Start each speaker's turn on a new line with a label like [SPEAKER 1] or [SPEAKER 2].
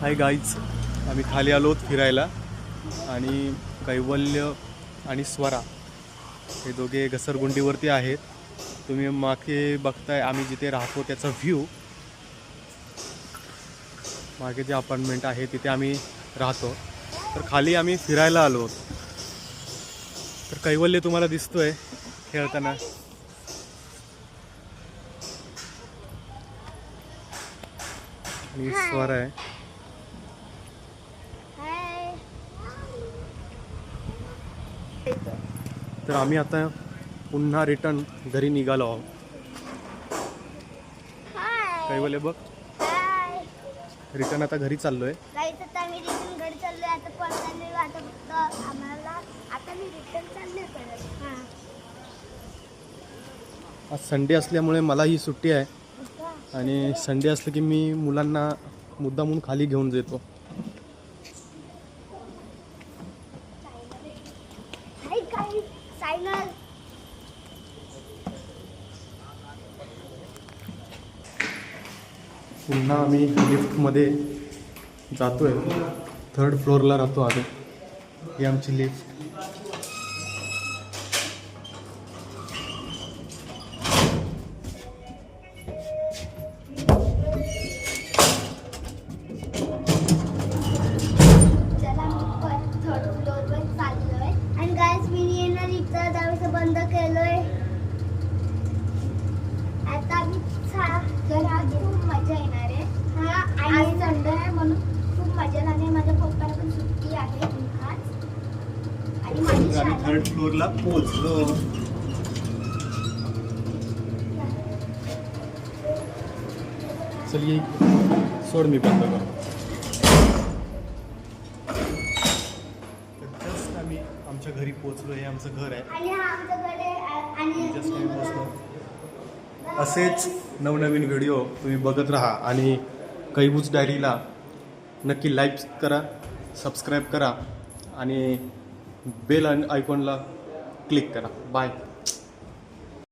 [SPEAKER 1] Hi guys, आम्ही खाली आलो फिरायला आणि कैवल्य आणि स्वरा हे दोघे घसरगुंडीवरती आहेत. तुम्ही मागे बघताय आम्ही जिथे राहतो त्याचा व्ह्यू. मागे जे अपार्टमेंट आहे तिथे आम्ही राहतो. तर खाली आम्ही फिरायला आलो. तर कैवल्य तुम्हाला दिसतोय खेळताना. आणि स्वरा आहे. तर आम्ही आता पुन्हा रिटर्न घरी निघालो आहोत. कैवल्य बघ, रिटर्न आता घरी चाललोय. आज संडे असल्यामुळे मला ही सुट्टी आहे आणि संडे असलं की मी मुलांना मुद्दामून खाली घेऊन जातो. पुन्हा आम्ही लिफ्टमध्ये जातोय. 3rd फ्लोअरला राहतो आम्ही. ही आमची लिफ्ट.
[SPEAKER 2] बंद केलोय. आता मी खूप मजा येणार आहे. आज संडे आहे म्हणून खूप मजा लागली. माझ्या पप्पाला पण सुट्टी आहे आज आणि माझी शाळा.
[SPEAKER 1] 3rd फ्लोअरला पोहोचलो. चल ये सोड, मी बंद करतो. जस्ट आम्ही आमच्या घरी पोहोचलो. हे आमचं घर आहे
[SPEAKER 2] आणि हा आमचं घर आहे. आणि
[SPEAKER 1] जस्ट आम्ही पोहोचलो. असेच नवनवीन व्हिडिओ तुम्ही बघत राहा आणि कैबूज डायरीला नक्की लाईक करा, सबस्क्राईब करा आणि बेल आयकॉनला क्लिक करा. बाय.